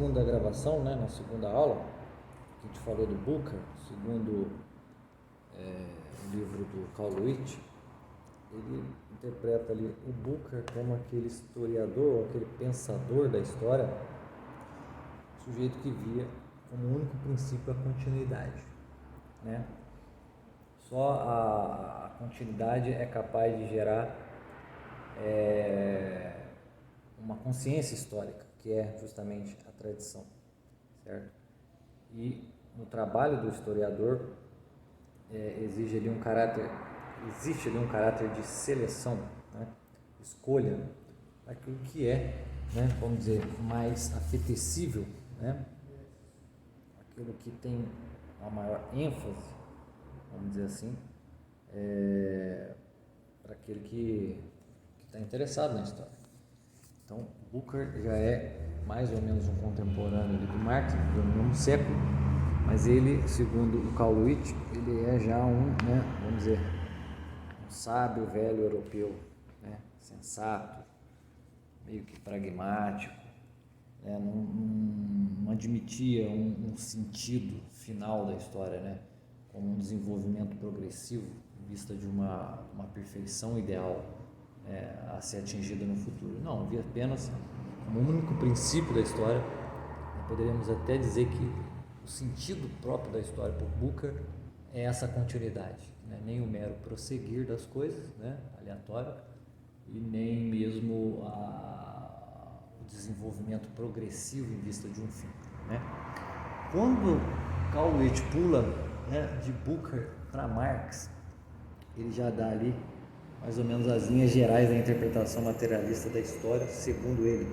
segunda gravação, né, na segunda aula, que a gente falou do Bucer, segundo o livro do Carl Lewis, ele interpreta ali o Bucer como aquele historiador, aquele pensador da história, sujeito que via como único princípio a continuidade, né? Só a continuidade é capaz de gerar uma consciência histórica, que é justamente a tradição, certo? E no trabalho do historiador existe ali um caráter de seleção, né? Escolha daquilo que é, né, vamos dizer, mais apetecível, né? Aquilo que tem uma maior ênfase, vamos dizer assim, para aquele que está interessado na história. Então, Bucer já é mais ou menos um contemporâneo ali do Marx, do mesmo século, mas ele, segundo o Carl Lewis, ele é já né, vamos dizer, um sábio velho europeu, né, sensato, meio que pragmático, né, não admitia um sentido final da história, né, como um desenvolvimento progressivo em vista de uma perfeição ideal a ser atingida no futuro. Não, via apenas como o único princípio da história. Poderíamos até dizer que o sentido próprio da história por Bucer é essa continuidade, né? Nem o mero prosseguir das coisas, né, aleatório, e nem mesmo o desenvolvimento progressivo em vista de um fim, né? Quando Carl Lewis pula, né, de Bucer para Marx, ele já dá ali mais ou menos as linhas gerais da interpretação materialista da história, segundo ele.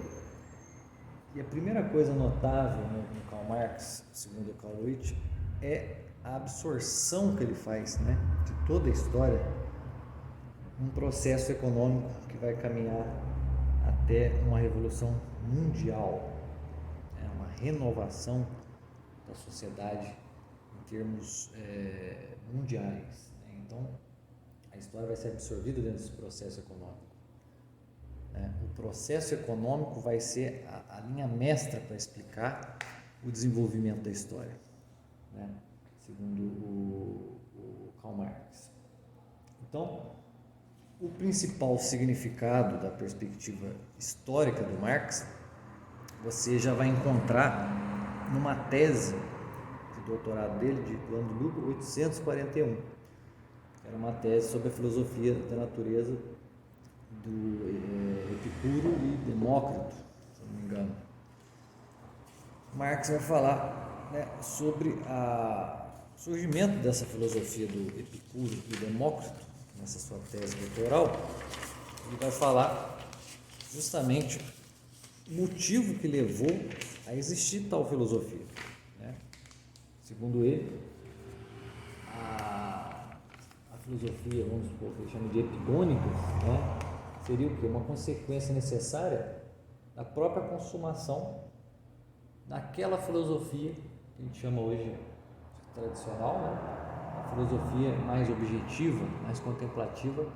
E a primeira coisa notável no Karl Marx, segundo o Carl Lewis, é a absorção que ele faz, né, de toda a história, um processo econômico que vai caminhar até uma revolução mundial, né, uma renovação da sociedade em termos mundiais, né? Então, a história vai ser absorvida dentro desse processo econômico. O processo econômico vai ser a linha mestra para explicar o desenvolvimento da história, né? Segundo o Karl Marx. Então, o principal significado da perspectiva histórica do Marx, você já vai encontrar numa tese de doutorado dele, do ano de 1841. Era uma tese sobre a filosofia da natureza do Epicuro e Demócrito, se não me engano. Marx vai falar, né, sobre o surgimento dessa filosofia do Epicuro e Demócrito, nessa sua tese doutoral. Ele vai falar justamente o motivo que levou a existir tal filosofia, né? Segundo ele, a filosofia, vamos supor que ele chama de epigônica, né, seria o quê? Uma consequência necessária da própria consumação daquela filosofia que a gente chama hoje de tradicional, né? A filosofia mais objetiva, mais contemplativa,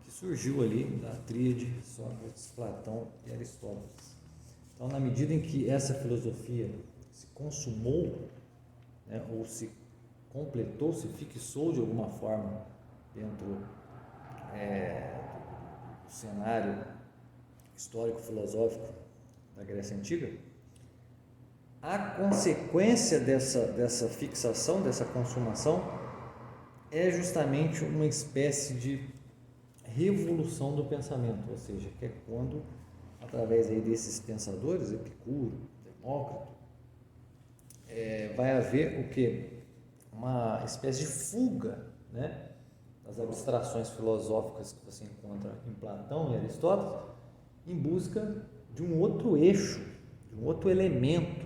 que surgiu ali da tríade Sócrates, Platão e Aristóteles. Então, na medida em que essa filosofia se consumou, né, ou se completou, se fixou de alguma forma dentro do cenário histórico-filosófico da Grécia Antiga, a consequência dessa fixação, dessa consumação, é justamente uma espécie de revolução do pensamento, ou seja, que é quando, através aí desses pensadores, Epicuro, Demócrito, vai haver o quê? Uma espécie de fuga, né, das abstrações filosóficas que você encontra em Platão e Aristóteles, em busca de um outro eixo, de um outro elemento,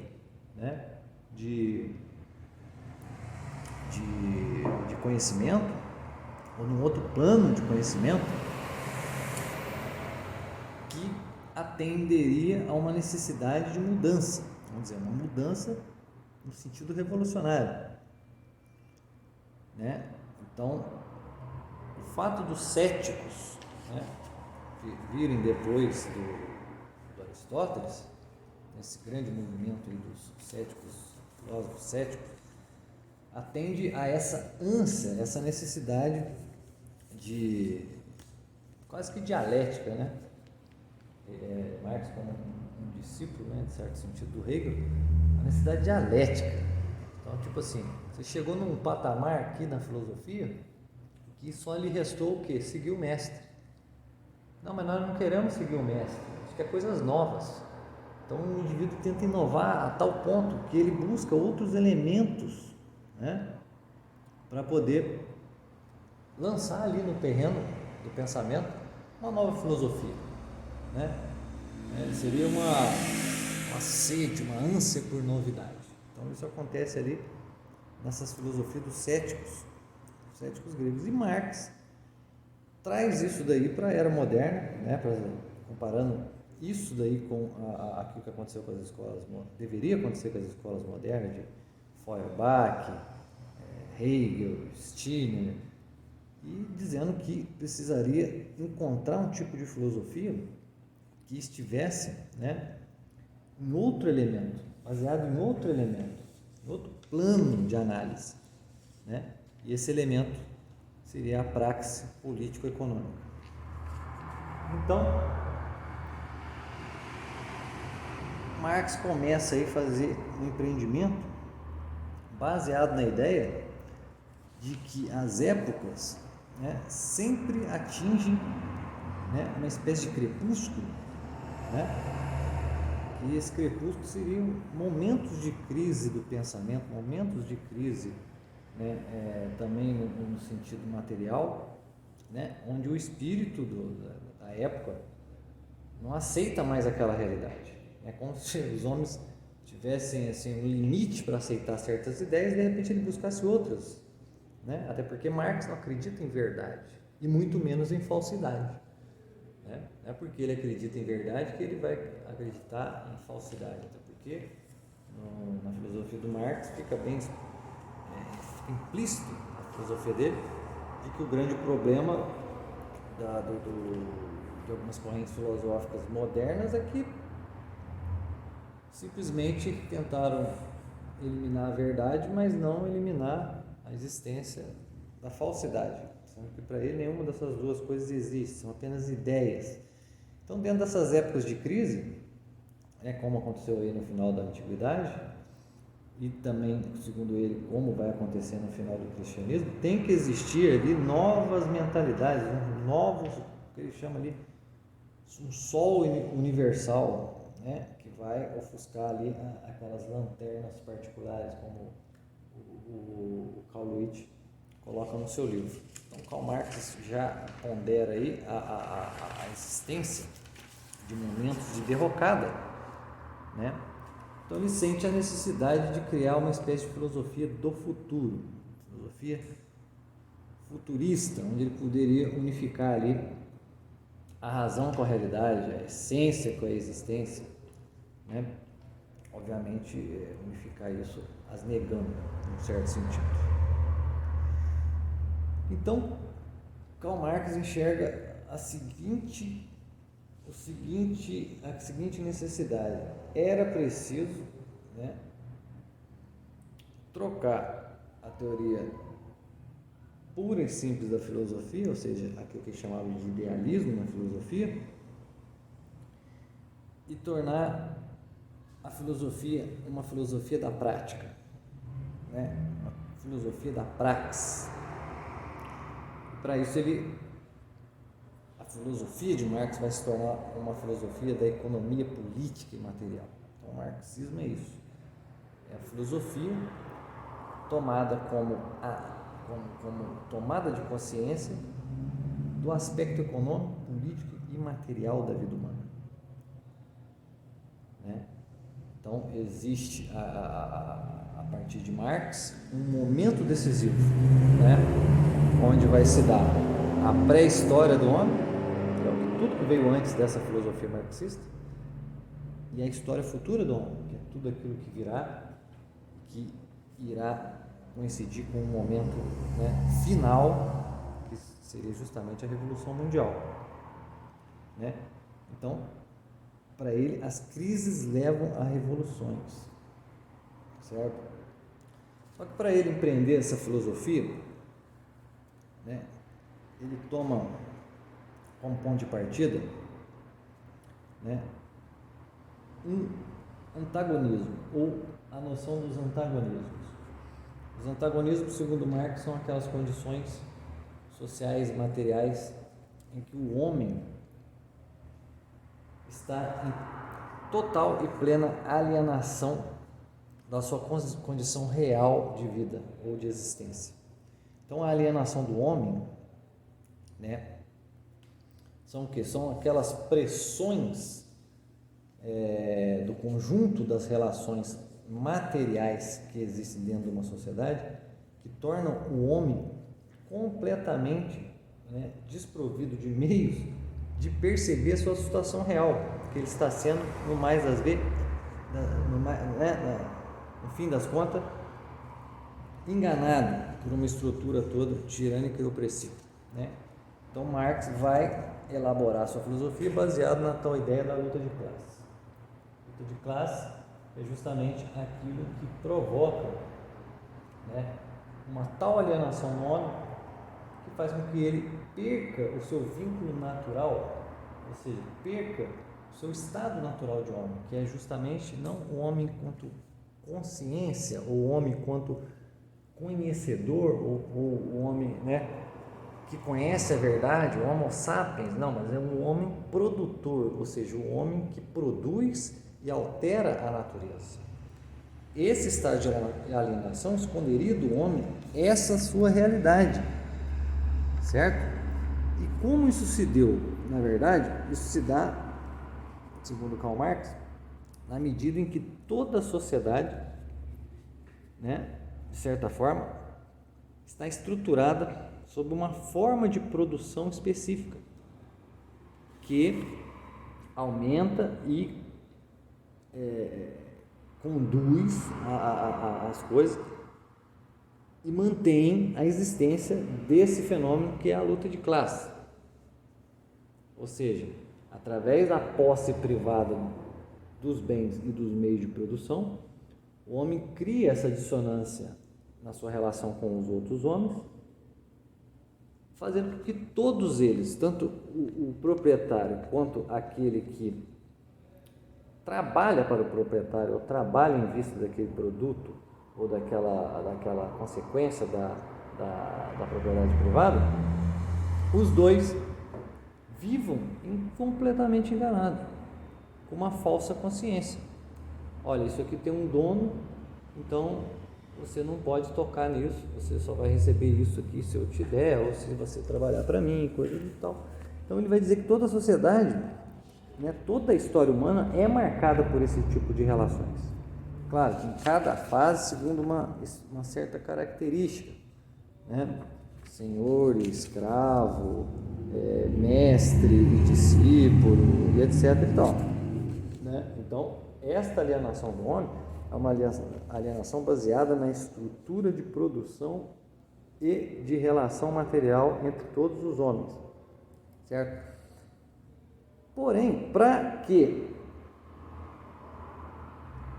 né, de conhecimento, ou num outro plano de conhecimento, que atenderia a uma necessidade de mudança, vamos dizer, uma mudança no sentido revolucionário, né? Então, o fato dos céticos, né, virem depois do Aristóteles, esse grande movimento aí dos céticos, filósofos céticos, atende a essa ânsia, essa necessidade de quase que dialética, né? Marx, como um discípulo, né, de certo sentido, do Hegel, a necessidade dialética. Então, tipo assim, você chegou num patamar aqui na filosofia que só lhe restou o quê? Seguir o mestre. Não, mas nós não queremos seguir o mestre, a gente quer coisas novas. Então, o indivíduo tenta inovar a tal ponto que ele busca outros elementos, né, para poder lançar ali no terreno do pensamento uma nova filosofia, né? Seria uma sede, uma ânsia por novidade. Então isso acontece ali nessas filosofias dos céticos gregos. E Marx traz isso daí para a era moderna, né? Comparando isso daí com aquilo que aconteceu com as escolas, deveria acontecer com as escolas modernas de Feuerbach, Hegel, Stirner, e dizendo que precisaria encontrar um tipo de filosofia que estivesse, né, em outro elemento, baseado em outro elemento, em outro plano de análise, né? E esse elemento seria a praxe político-econômica. Então, Marx começa aí a fazer um empreendimento baseado na ideia de que as épocas, né, sempre atingem, né, uma espécie de crepúsculo, né, e esse crepúsculo seriam momentos de crise do pensamento, momentos de crise, né, também no sentido material, né, onde o espírito da época não aceita mais aquela realidade. É como se os homens tivessem assim, um limite para aceitar certas ideias e de repente ele buscasse outras, né? Até porque Marx não acredita em verdade e muito menos em falsidade, né? Não é porque ele acredita em verdade que ele vai acreditar em falsidade, até porque na filosofia do Marx fica bem implícito na filosofia dele de que o grande problema de algumas correntes filosóficas modernas é que simplesmente tentaram eliminar a verdade, mas não eliminar a existência da falsidade, sendo que para ele nenhuma dessas duas coisas existe, são apenas ideias. Então, dentro dessas épocas de crise, como aconteceu aí no final da Antiguidade, e também, segundo ele, como vai acontecer no final do cristianismo, tem que existir ali novas mentalidades, novos, o que ele chama ali, um sol universal, né, que vai ofuscar ali aquelas lanternas particulares, como o Carl Luiz coloca no seu livro. Então, Karl Marx já pondera aí a existência de momentos de derrocada, né? Então, ele sente a necessidade de criar uma espécie de filosofia do futuro, filosofia futurista, onde ele poderia unificar ali a razão com a realidade, a essência com a existência, né? Obviamente, unificar isso as negando, em certo sentido. Então, Karl Marx enxerga a seguinte necessidade: era preciso, né, trocar a teoria pura e simples da filosofia, ou seja, aquilo que chamava de idealismo na filosofia, e tornar a filosofia uma filosofia da prática, né, uma filosofia da praxe. Para isso a filosofia de Marx vai se tornar uma filosofia da economia política e material. Então, o marxismo é isso, é a filosofia tomada como tomada de consciência do aspecto econômico, político e material da vida humana, né? Então, existe a partir de Marx um momento decisivo, né, onde vai se dar a pré-história do homem, que é tudo que veio antes dessa filosofia marxista, e a história futura do homem, que é tudo aquilo que virá, que irá coincidir com um momento, né, final, que seria justamente a Revolução Mundial, né? Então, para ele, as crises levam a revoluções, certo? Só que para ele empreender essa filosofia, né, ele toma como ponto de partida, né, um antagonismo, ou a noção dos antagonismos. Os antagonismos, segundo Marx, são aquelas condições sociais e materiais em que o homem está em total e plena alienação da sua condição real de vida ou de existência. Então, a alienação do homem, né, são o quê? São aquelas pressões do conjunto das relações materiais que existem dentro de uma sociedade, que tornam o homem completamente, né, desprovido de meios de perceber a sua situação real, que ele está sendo, no mais das vezes, no fim das contas, enganado por uma estrutura toda tirânica e opressiva, né? Então Marx vai elaborar sua filosofia baseado na tal ideia da luta de classes. A luta de classes é justamente aquilo que provoca, né, uma tal alienação no homem que faz com que ele perca o seu vínculo natural, ou seja, perca o seu estado natural de homem, que é justamente não o homem enquanto consciência, ou o homem enquanto conhecedor, ou o homem, né, que conhece a verdade, o Homo sapiens, não, mas é um homem produtor, ou seja, o homem que produz e altera a natureza. Esse estado de alienação esconderia do homem essa sua realidade, certo? E como isso se deu? Na verdade, isso se dá, segundo Karl Marx, na medida em que toda a sociedade, né, de certa forma, está estruturada sob uma forma de produção específica que aumenta e conduz as coisas e mantém a existência desse fenômeno que é a luta de classe. Ou seja, através da posse privada dos bens e dos meios de produção, o homem cria essa dissonância na sua relação com os outros homens, fazendo com que todos eles, tanto o proprietário quanto aquele que trabalha para o proprietário ou trabalha em vista daquele produto ou daquela consequência da propriedade privada, os dois vivam completamente enganados, com uma falsa consciência. Olha, isso aqui tem um dono, então você não pode tocar nisso, você só vai receber isso aqui se eu te der, ou se você trabalhar para mim, coisa e tal. Então ele vai dizer que toda a sociedade, né, toda a história humana é marcada por esse tipo de relações. Claro que em cada fase, segundo uma certa característica, né? Senhor e escravo, mestre e discípulo, e etc. e tal, né? Então, esta alienação do homem é uma alienação baseada na estrutura de produção e de relação material entre todos os homens, certo? Porém, para que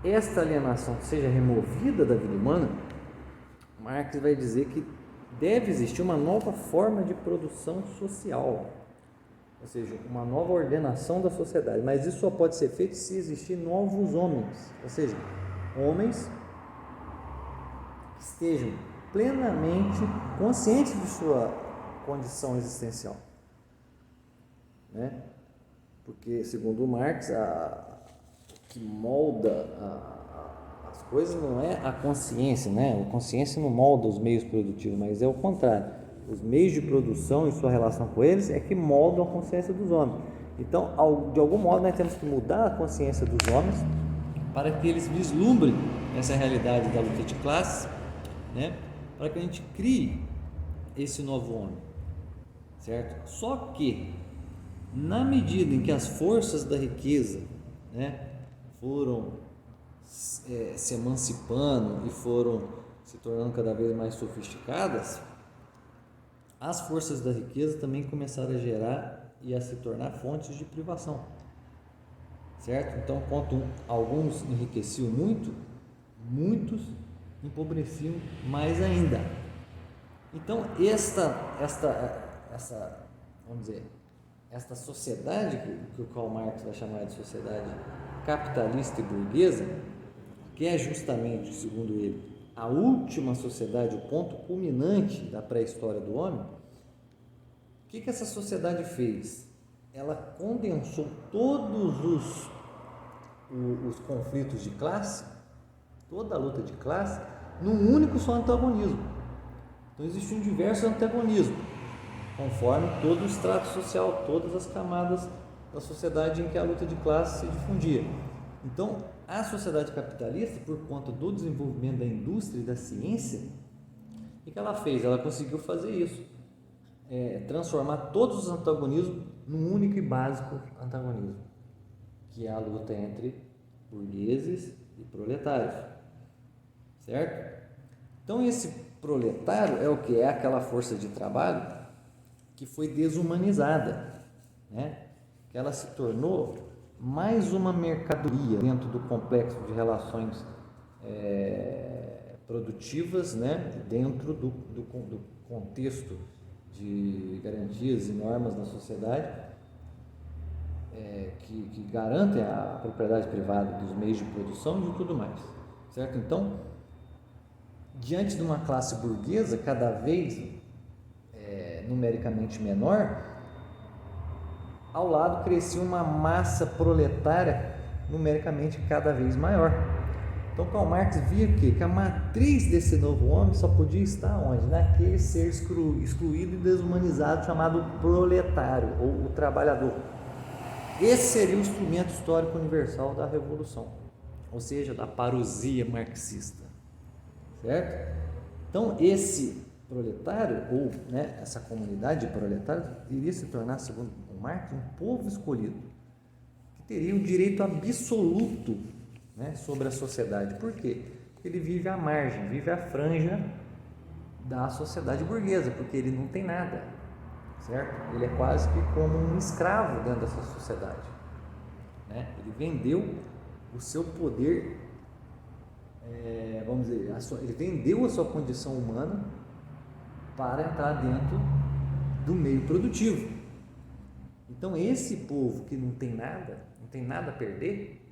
esta alienação seja removida da vida humana, Marx vai dizer que deve existir uma nova forma de produção social, ou seja, uma nova ordenação da sociedade, mas isso só pode ser feito se existir novos homens, ou seja, homens que estejam plenamente conscientes de sua condição existencial, né? Porque, segundo Marx, o que molda as coisas não é a consciência, né? A consciência não molda os meios produtivos, mas é o contrário. Os meios de produção e sua relação com eles é que moldam a consciência dos homens. Então, de algum modo, nós temos que mudar a consciência dos homens para que eles vislumbrem essa realidade da luta de classes, né? Para que a gente crie esse novo homem, certo? Só que, na medida em que as forças da riqueza, né, foram se emancipando e foram se tornando cada vez mais sofisticadas, as forças da riqueza também começaram a gerar e a se tornar fontes de privação, certo? Então, enquanto alguns enriqueciam muito, muitos empobreciam mais ainda. Então, vamos dizer, esta sociedade que o Karl Marx vai chamar de sociedade capitalista e burguesa, que é justamente, segundo ele, a última sociedade, o ponto culminante da pré-história do homem, o que essa sociedade fez? Ela condensou todos os conflitos de classe, toda a luta de classe, num único só antagonismo. Então existiam diversos antagonismos, conforme todo o estrato social, todas as camadas da sociedade em que a luta de classe se difundia. Então, a sociedade capitalista, por conta do desenvolvimento da indústria e da ciência, o que ela fez? Ela conseguiu fazer isso, transformar todos os antagonismos num único e básico antagonismo, que é a luta entre burgueses e proletários, certo? Então, esse proletário é o que? É aquela força de trabalho que foi desumanizada, né? Que ela se tornou mais uma mercadoria dentro do complexo de relações produtivas, né? Dentro do contexto de garantias e normas na sociedade, que garantem a propriedade privada dos meios de produção e de tudo mais, certo? Então, diante de uma classe burguesa cada vez numericamente menor, ao lado crescia uma massa proletária numericamente cada vez maior. Então Karl Marx via que a matriz desse novo homem só podia estar onde? Naquele ser excluído e desumanizado chamado proletário, ou o trabalhador. Esse seria o instrumento histórico universal da revolução, ou seja, da parousia marxista, certo? Então esse proletário, ou essa comunidade de proletários, iria se tornar, segundo o Marx, um povo escolhido, que teria o direito absoluto sobre a sociedade. Por quê? Porque ele vive à margem, vive à franja da sociedade burguesa, porque ele não tem nada, certo? Ele é quase que como um escravo dentro dessa sociedade, Ele vendeu o seu poder, vamos dizer, ele vendeu a sua condição humana para entrar dentro do meio produtivo. Então esse povo que não tem nada a perder,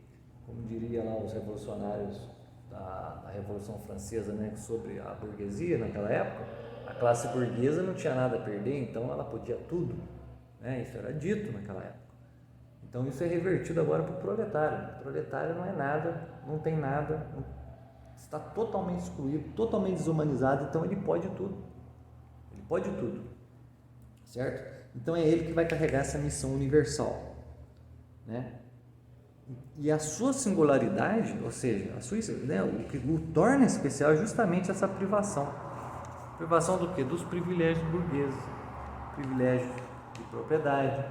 como diria lá os revolucionários da Revolução Francesa, sobre a burguesia naquela época, a classe burguesa não tinha nada a perder, então ela podia tudo, isso era dito naquela época. Então isso é revertido agora para o proletário. O proletário não é nada, não tem nada, está totalmente excluído, totalmente desumanizado, então ele pode tudo. Pode tudo, certo? Então é ele que vai carregar essa missão universal, E a sua singularidade, ou seja, o que o torna especial é justamente essa privação. Privação do quê? Dos privilégios burgueses, privilégio de propriedade,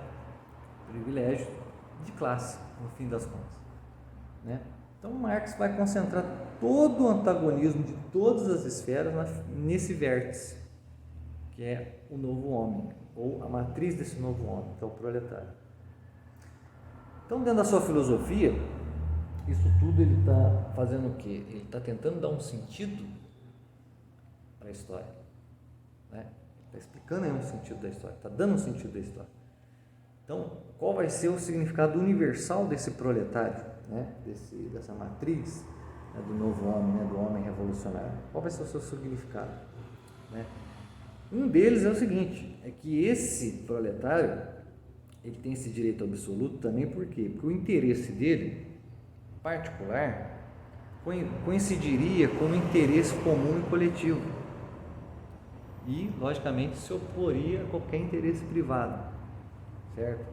privilégio de classe, no fim das contas, Então Marx vai concentrar todo o antagonismo de todas as esferas nesse vértice, que é o novo homem, ou a matriz desse novo homem, que é o proletário. Então, dentro da sua filosofia, isso tudo ele está fazendo o quê? Ele está tentando dar um sentido para a história, Está explicando aí um sentido da história, está dando um sentido da história. Então, qual vai ser o significado universal desse proletário, dessa matriz do novo homem, do homem revolucionário? Qual vai ser o seu significado, Um deles é o seguinte, é que esse proletário, ele tem esse direito absoluto também, por quê? Porque o interesse dele, particular, coincidiria com o interesse comum e coletivo e, logicamente, se oporia a qualquer interesse privado, certo?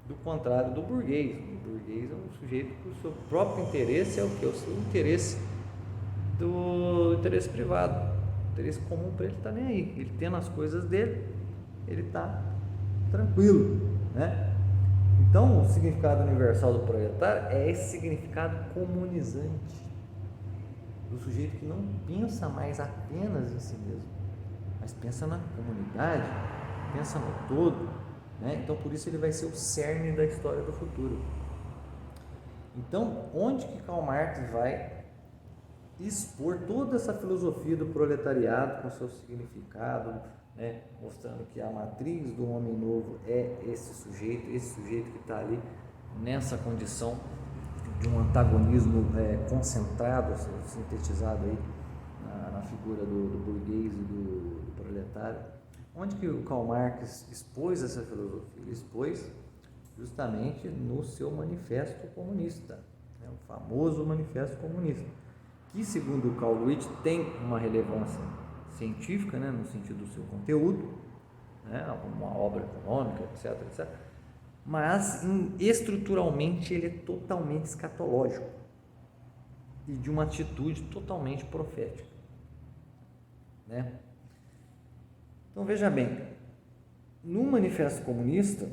Do contrário do burguês. O burguês é um sujeito que o seu próprio interesse é o quê? O seu interesse do interesse privado. O interesse comum para ele está nem aí, ele tendo as coisas dele, ele está tranquilo, Então o significado universal do proletário é esse significado comunizante, do sujeito que não pensa mais apenas em si mesmo, mas pensa na comunidade, pensa no todo, Então por isso ele vai ser o cerne da história do futuro. Então, onde que Karl Marx vai expor toda essa filosofia do proletariado com seu significado, né, mostrando que a matriz do homem novo é esse sujeito que está ali nessa condição de um antagonismo concentrado, sintetizado aí na figura do burguês e do proletário. Onde que o Karl Marx expôs essa filosofia? Ele expôs justamente no seu Manifesto Comunista, né, o famoso Manifesto Comunista, que, segundo o Carl Luiz, tem uma relevância científica, né, no sentido do seu conteúdo, né, uma obra econômica, etc, etc, mas estruturalmente ele é totalmente escatológico e de uma atitude totalmente profética, né? Então veja bem, no Manifesto Comunista,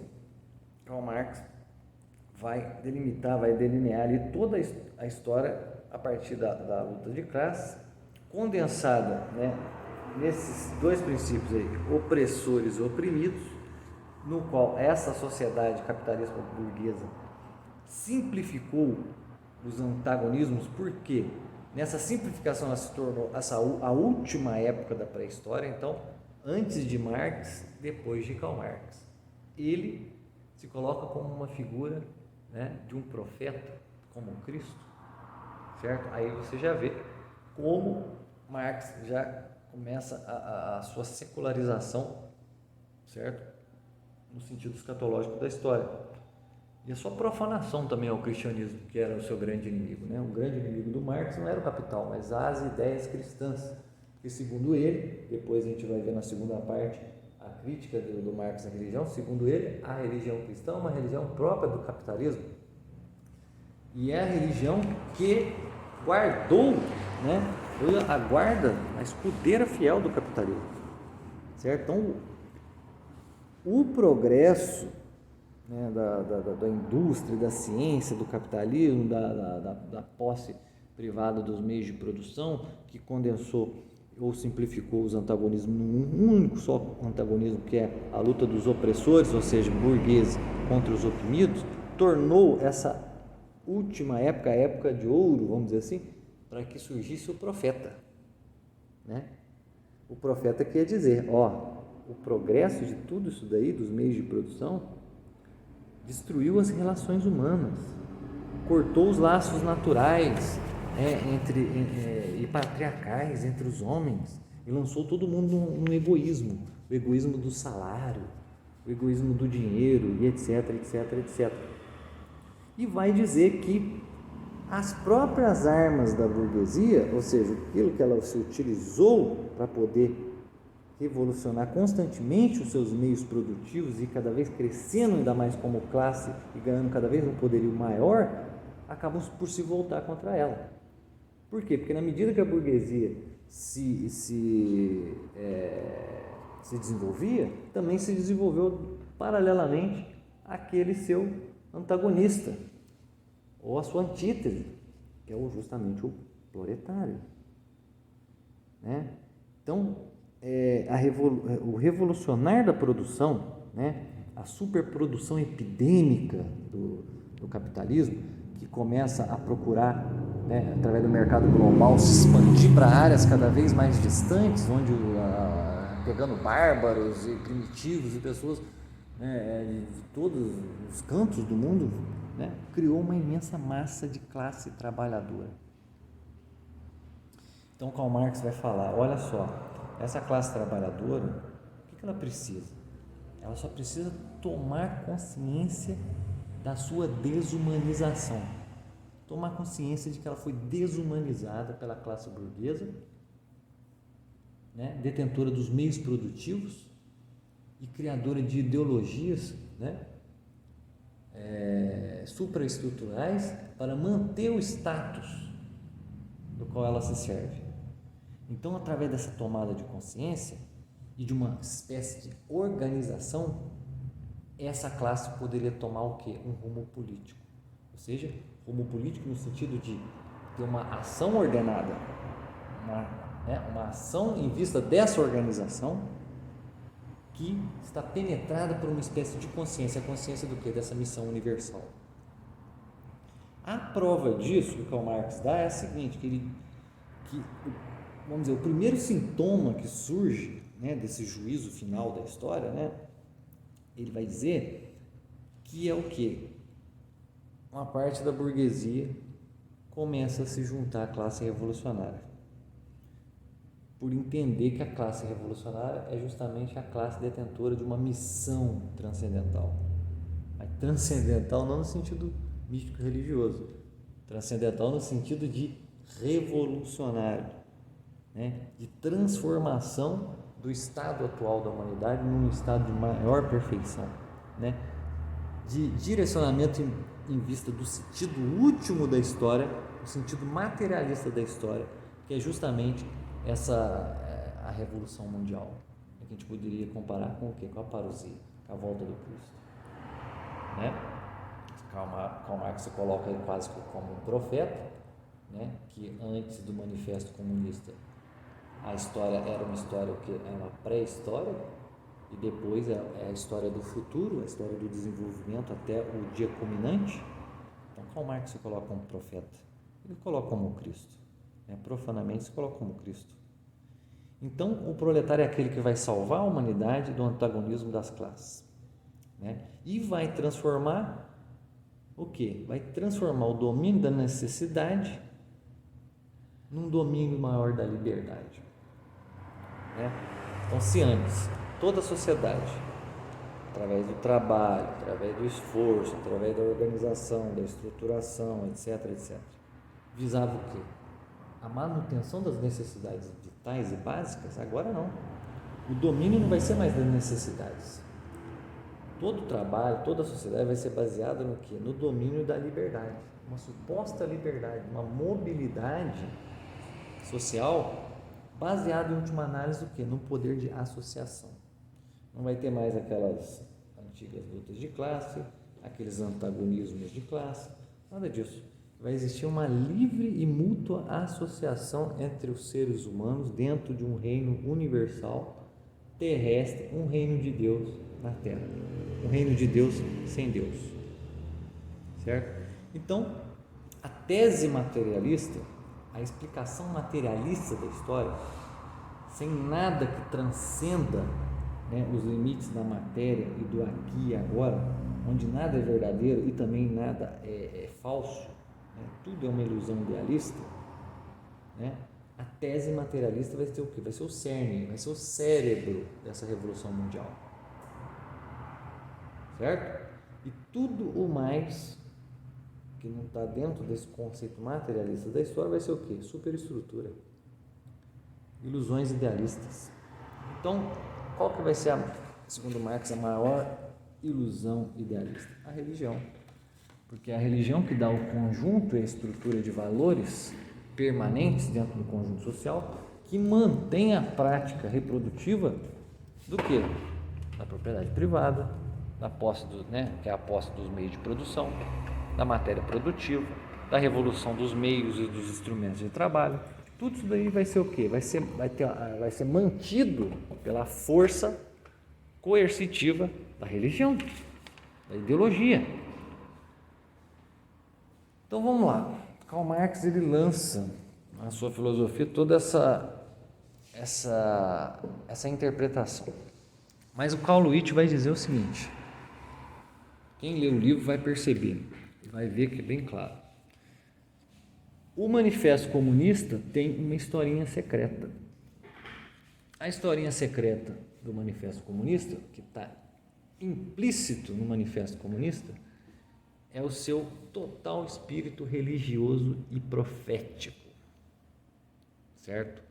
Karl Marx vai delinear ali toda a história a partir da luta de classe, condensada, né, nesses dois princípios aí, opressores e oprimidos, no qual essa sociedade capitalista burguesa simplificou os antagonismos, porque nessa simplificação ela se tornou a última época da pré-história. Então, antes de Marx, depois de Karl Marx, ele se coloca como uma figura, né, de um profeta, como Cristo, certo? Aí você já vê como Marx já começa a sua secularização, certo? No sentido escatológico da história. E a sua profanação também ao cristianismo, que era o seu grande inimigo, né? O grande inimigo do Marx não era o capital, mas as ideias cristãs, que segundo ele, depois a gente vai ver na segunda parte a crítica do Marx à religião, segundo ele, a religião cristã é uma religião própria do capitalismo, e é a religião que guardou, né, foi a guarda, a escudeira fiel do capitalismo, certo? Então, o progresso, né, da indústria, da ciência, do capitalismo, da posse privada dos meios de produção, que condensou ou simplificou os antagonismos num único só antagonismo, que é a luta dos opressores, ou seja, burgueses contra os oprimidos, tornou essa última época, a época de ouro, vamos dizer assim, para que surgisse o profeta, né? O profeta quer dizer, o progresso de tudo isso daí, dos meios de produção, destruiu as relações humanas, cortou os laços naturais e patriarcais entre os homens, e lançou todo mundo num egoísmo, o egoísmo do salário, o egoísmo do dinheiro, e etc, etc, etc. E vai dizer que as próprias armas da burguesia, ou seja, aquilo que ela se utilizou para poder revolucionar constantemente os seus meios produtivos e cada vez crescendo ainda mais como classe e ganhando cada vez um poderio maior, acabam por se voltar contra ela. Por quê? Porque na medida que a burguesia se desenvolvia, também se desenvolveu paralelamente aquele seu antagonista, ou a sua antítese, que é justamente o proletário, né? Então, o revolucionar da produção, né, a superprodução epidêmica do capitalismo, que começa a procurar, né, através do mercado global, se expandir para áreas cada vez mais distantes, onde pegando bárbaros e primitivos e pessoas, né, de todos os cantos do mundo, né, criou uma imensa massa de classe trabalhadora. Então Karl Marx vai falar, olha só, essa classe trabalhadora, o que ela precisa? Ela só precisa tomar consciência da sua desumanização, tomar consciência de que ela foi desumanizada pela classe burguesa, né, detentora dos meios produtivos e criadora de ideologias, né, supraestruturais para manter o status do qual ela se serve. Então, através dessa tomada de consciência e de uma espécie de organização, essa classe poderia tomar o quê? Um rumo político. Ou seja, rumo político no sentido de ter uma ação ordenada, uma ação em vista dessa organização que está penetrada por uma espécie de consciência. A consciência do quê? Dessa missão universal. A prova disso que o Karl Marx dá é a seguinte, vamos dizer, o primeiro sintoma que surge, né, desse juízo final da história, né, ele vai dizer que é o quê? Uma parte da burguesia começa a se juntar à classe revolucionária, por entender que a classe revolucionária é justamente a classe detentora de uma missão transcendental. Mas transcendental não no sentido místico religioso, transcendental no sentido de revolucionário, né? De transformação do estado atual da humanidade num estado de maior perfeição, né? De direcionamento em vista do sentido último da história, o sentido materialista da história, que é justamente a revolução mundial, que a gente poderia comparar com o quê? Com a parousia, com a volta do Cristo, né? Karl Marx se coloca ele quase como um profeta, né? Que antes do Manifesto Comunista a história era uma história que é uma pré-história, e depois é a história do futuro, a história do desenvolvimento até o dia culminante. Então Karl Marx se coloca como profeta, ele coloca como Cristo, né? Profanamente se coloca como Cristo. Então o proletário é aquele que vai salvar a humanidade do antagonismo das classes, né? E vai transformar o quê? Vai transformar o domínio da necessidade num domínio maior da liberdade, né? Então, se antes toda a sociedade, através do trabalho, através do esforço, através da organização, da estruturação, etc., visava o quê? A manutenção das necessidades vitais e básicas, agora não. O domínio não vai ser mais das necessidades. Todo o trabalho, toda a sociedade vai ser baseada no quê? No domínio da liberdade, uma suposta liberdade, uma mobilidade social baseada em última análise do quê? No poder de associação. Não vai ter mais aquelas antigas lutas de classe, aqueles antagonismos de classe, nada disso. Vai existir uma livre e mútua associação entre os seres humanos dentro de um reino universal, terrestre, um reino de Deus na Terra, um reino de Deus sem Deus, certo? Então, a tese materialista, a explicação materialista da história, sem nada que transcenda, né, os limites da matéria e do aqui e agora, onde nada é verdadeiro e também nada é falso, né, tudo é uma ilusão idealista, né? A tese materialista vai ser o quê? Vai ser o cerne, vai ser o cérebro dessa revolução mundial, certo? E tudo o mais que não está dentro desse conceito materialista da história vai ser o quê? Superestrutura, ilusões idealistas. Então, qual que vai ser, segundo Marx, a maior ilusão idealista? A religião, porque é a religião que dá o conjunto e a estrutura de valores permanentes dentro do conjunto social, que mantém a prática reprodutiva do quê? Da propriedade privada, da posse que é a posse dos meios de produção, da matéria produtiva, da revolução dos meios e dos instrumentos de trabalho. Tudo isso daí vai ser o quê? Vai ser mantido pela força coercitiva da religião, da ideologia. Então vamos lá. Karl Marx, ele lança na sua filosofia toda essa interpretação. Mas o Carl Luit vai dizer o seguinte: quem lê o livro vai perceber, vai ver que é bem claro. O Manifesto Comunista tem uma historinha secreta. A historinha secreta do Manifesto Comunista, que está implícito no Manifesto Comunista, é o seu total espírito religioso e profético, certo?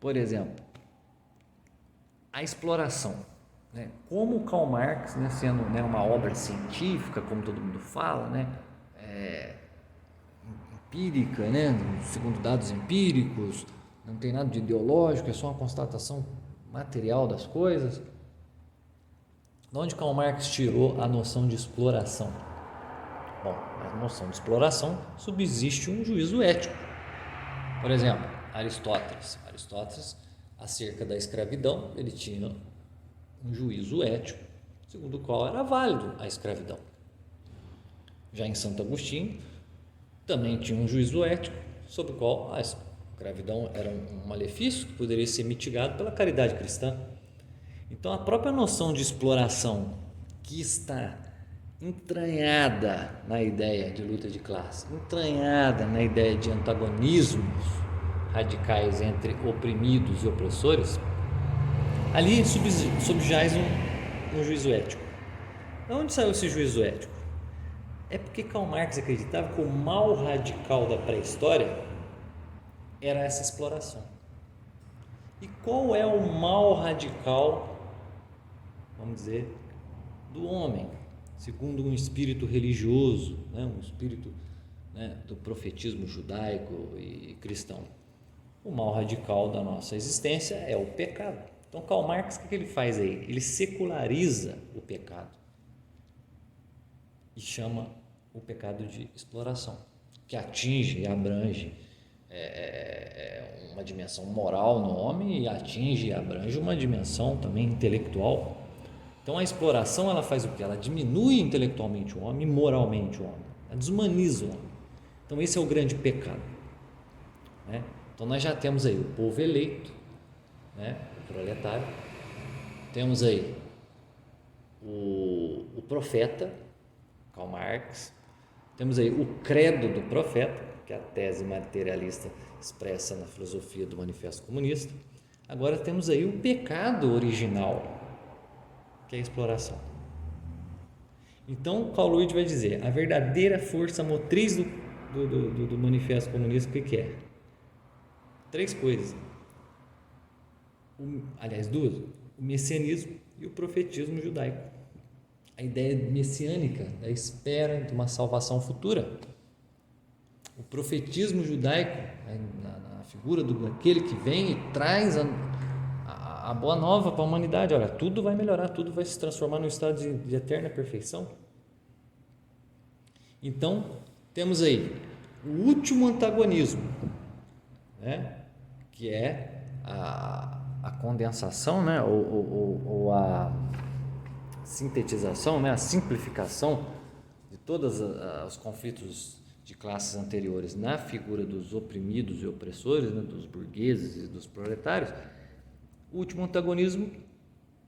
Por exemplo, a exploração, né? Como Karl Marx, né, sendo, né, uma obra científica, como todo mundo fala, né, empírica, né, segundo dados empíricos, não tem nada de ideológico, é só uma constatação material das coisas. De onde Karl Marx tirou a noção de exploração? Bom, a noção de exploração subsiste um juízo ético. Por exemplo, Aristóteles, acerca da escravidão, ele tinha um juízo ético, segundo o qual era válido a escravidão. Já em Santo Agostinho, também tinha um juízo ético, sobre o qual a escravidão era um malefício que poderia ser mitigado pela caridade cristã. Então, a própria noção de exploração que está entranhada na ideia de luta de classe, entranhada na ideia de antagonismos radicais entre oprimidos e opressores, ali subjaz um juízo ético. De onde saiu esse juízo ético? É porque Karl Marx acreditava que o mal radical da pré-história era essa exploração. E qual é o mal radical, vamos dizer, do homem, segundo um espírito religioso, um espírito do profetismo judaico e cristão? O mal radical da nossa existência é o pecado. Então, Karl Marx, o que ele faz aí? Ele seculariza o pecado e chama o pecado de exploração, que atinge e abrange uma dimensão moral no homem e atinge e abrange uma dimensão também intelectual. Então, a exploração, ela faz o quê? Ela diminui intelectualmente o homem e moralmente o homem, ela desumaniza o homem. Então, esse é o grande pecado, Então, nós já temos aí o povo eleito, o proletário, temos aí o profeta, Karl Marx, temos aí o credo do profeta, que é a tese materialista expressa na filosofia do Manifesto Comunista. Agora temos aí o pecado original, que é a exploração. Então, Karl Lueger vai dizer, a verdadeira força motriz do Manifesto Comunista, o que é? 3 coisas. Duas: o messianismo e o profetismo judaico. A ideia messiânica da espera de uma salvação futura. O profetismo judaico, na figura daquele que vem e traz a boa nova para a humanidade. Olha, tudo vai melhorar, tudo vai se transformar num estado de eterna perfeição. Então, temos aí o último antagonismo, que é a condensação, ou a sintetização, a simplificação de todos os conflitos de classes anteriores na figura dos oprimidos e opressores, dos burgueses e dos proletários. O último antagonismo,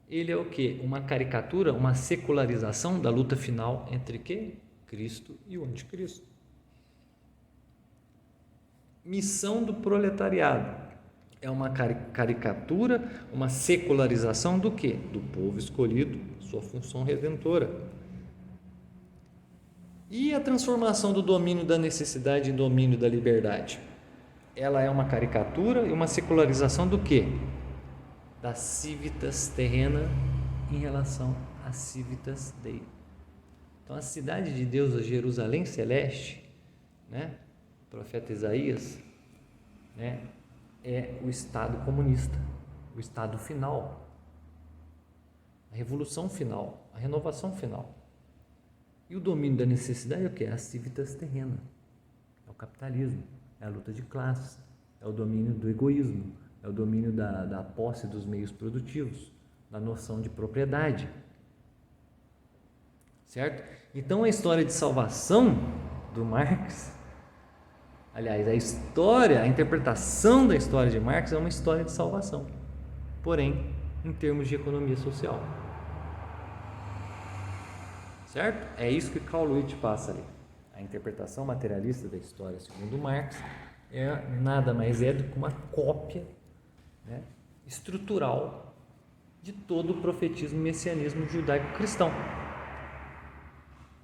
ele é o quê? Uma caricatura, uma secularização da luta final entre quê? Cristo e o anticristo. Missão do proletariado é uma caricatura, uma secularização do quê? Do povo escolhido, sua função redentora. E a transformação do domínio da necessidade em domínio da liberdade? Ela é uma caricatura e uma secularização do quê? Da civitas terrena em relação à civitas dei. Então, a cidade de Deus, a Jerusalém celeste, o profeta Isaías, é o Estado comunista, o Estado final, a revolução final, a renovação final. E o domínio da necessidade é o quê? A civitas terrena, é o capitalismo, é a luta de classes, é o domínio do egoísmo, é o domínio da posse dos meios produtivos, da noção de propriedade. Certo? Então, a história de salvação do Marx, aliás, a interpretação da história de Marx é uma história de salvação, porém, em termos de economia social. Certo? É isso que Karl Lueger passa ali. A interpretação materialista da história, segundo Marx, nada mais é do que uma cópia estrutural de todo o profetismo e messianismo judaico-cristão,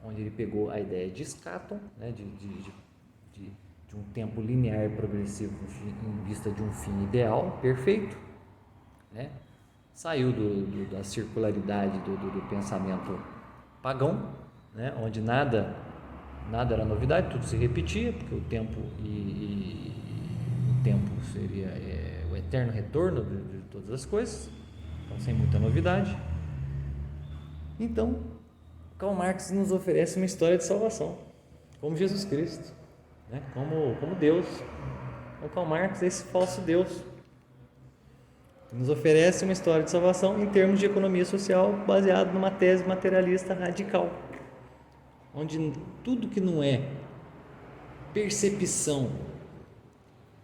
onde ele pegou a ideia de escatom, de um tempo linear e progressivo em vista de um fim ideal, perfeito, saiu da circularidade do pensamento pagão, onde nada era novidade, tudo se repetia, porque o tempo o tempo seria o eterno retorno de todas as coisas, então sem muita novidade. Então, Karl Marx nos oferece uma história de salvação, como Jesus Cristo, como Deus. O Karl Marx é esse falso Deus, que nos oferece uma história de salvação em termos de economia social, baseado numa tese materialista radical. onde tudo que não é percepção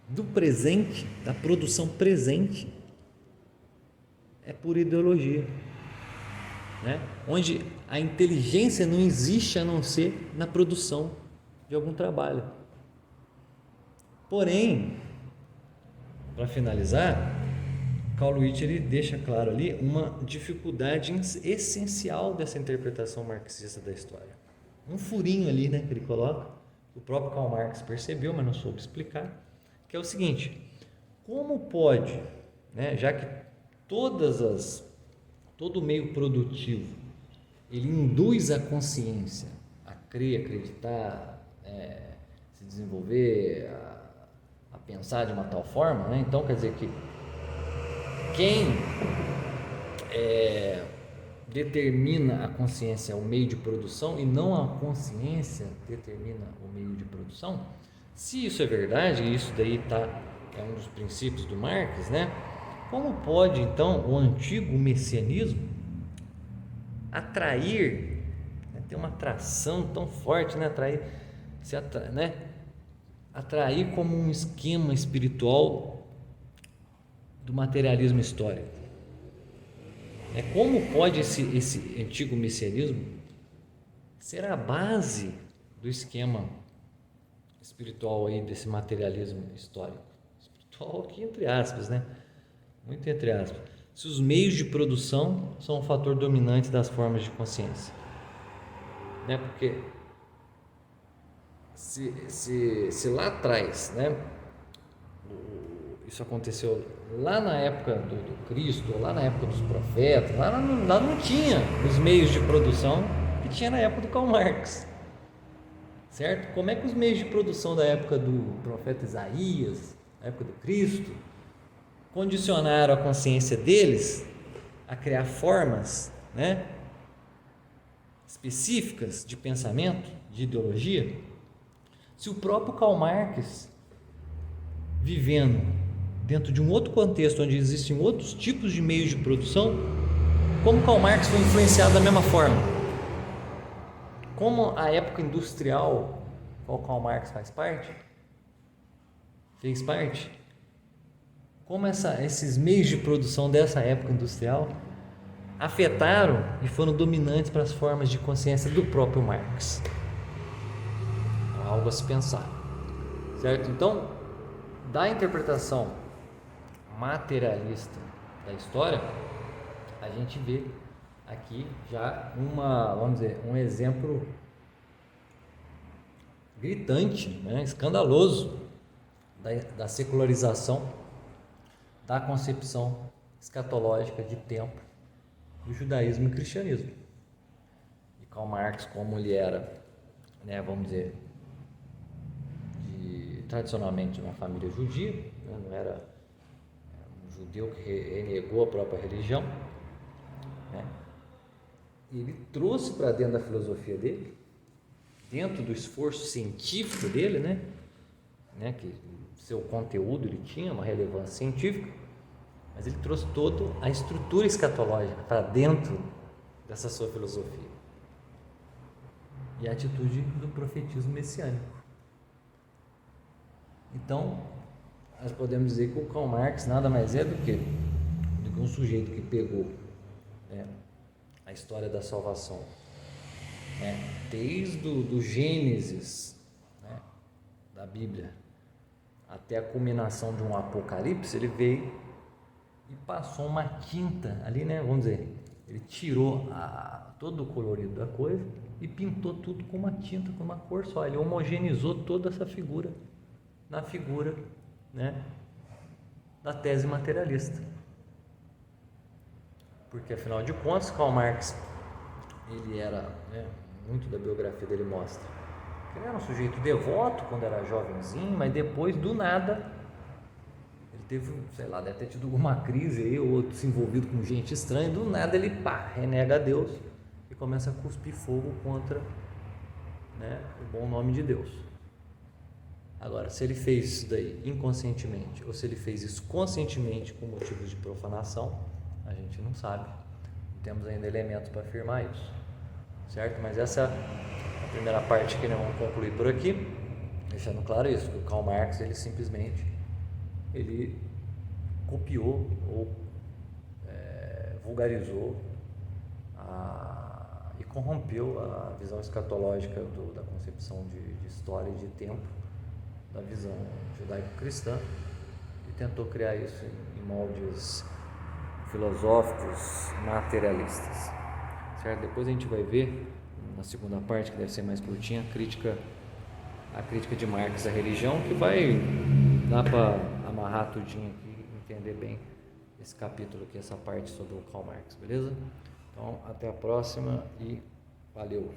do presente, da produção presente, é pura ideologia, né? Onde a inteligência não existe a não ser na produção de algum trabalho. Porém, para finalizar, Carl Lewis ele deixa claro ali uma dificuldade essencial dessa interpretação marxista da história. Um furinho ali, né, que ele coloca, o próprio Karl Marx percebeu, mas não soube explicar, que é o seguinte: como pode, né, já que todo meio produtivo ele induz a consciência a crer, acreditar, se desenvolver, a pensar de uma tal forma, né? Então quer dizer que quem determina a consciência é o meio de produção e não a consciência determina o meio de produção. Se isso é verdade, e isso daí é um dos princípios do Marx, né? Como pode então o antigo messianismo atrair, né, ter uma atração tão forte, né? Atrair como um esquema espiritual do materialismo histórico? Como pode esse antigo messianismo ser a base do esquema espiritual aí desse materialismo histórico? Espiritual aqui entre aspas, né? Muito entre aspas. Se os meios de produção são um fator dominante das formas de consciência, né? Porque se lá atrás, né, isso aconteceu lá na época do Cristo, lá na época dos profetas, lá não tinha os meios de produção que tinha na época do Karl Marx, certo? Como é que os meios de produção da época do profeta Isaías, na época do Cristo, condicionaram a consciência deles a criar formas, né, específicas de pensamento, de ideologia? Se o próprio Karl Marx, vivendo dentro de um outro contexto onde existem outros tipos de meios de produção, como Karl Marx foi influenciado da mesma forma? Como a época industrial, qual Karl Marx fez parte, como esses meios de produção dessa época industrial afetaram e foram dominantes para as formas de consciência do próprio Marx. É algo a se pensar, certo? Então, da interpretação materialista da história, a gente vê aqui já um exemplo gritante, né, escandaloso da secularização da concepção escatológica de tempo do judaísmo e cristianismo. E Karl Marx, como ele era, né, vamos dizer, tradicionalmente de uma família judia, né, não era um judeu que renegou a própria religião, né, e ele trouxe para dentro da filosofia dele, dentro do esforço científico dele, né, que seu conteúdo ele tinha uma relevância científica, mas ele trouxe toda a estrutura escatológica para dentro dessa sua filosofia e a atitude do profetismo messiânico. Então, nós podemos dizer que o Karl Marx nada mais é do que um sujeito que pegou, né, a história da salvação, né, desde o Gênesis, né, da Bíblia até a culminação de um Apocalipse. Ele veio e passou uma tinta ali, né, vamos dizer, ele tirou todo o colorido da coisa e pintou tudo com uma tinta, com uma cor só. Ele homogeneizou toda essa figura na figura, né, da tese materialista. Porque afinal de contas, Karl Marx, ele era, né, muito da biografia dele mostra que ele era um sujeito devoto quando era jovenzinho, mas depois do nada ele teve, sei lá, deve ter tido alguma crise aí, ou se envolvido com gente estranha, do nada ele renega a Deus e começa a cuspir fogo contra, né, o bom nome de Deus. Agora, se ele fez isso daí inconscientemente ou se ele fez isso conscientemente com motivos de profanação, a gente não sabe. Não temos ainda elementos para afirmar isso. certo? Mas essa é a primeira parte que nós vamos concluir por aqui, deixando claro isso, que o Karl Marx ele simplesmente copiou ou vulgarizou e corrompeu a visão escatológica da concepção de história e de tempo da visão judaico-cristã e tentou criar isso em moldes filosóficos materialistas, certo? Depois a gente vai ver na segunda parte, que deve ser mais curtinha, a crítica de Marx à religião, que vai dar para amarrar tudinho aqui e entender bem esse capítulo aqui, essa parte sobre o Karl Marx, beleza? Então, até a próxima e valeu!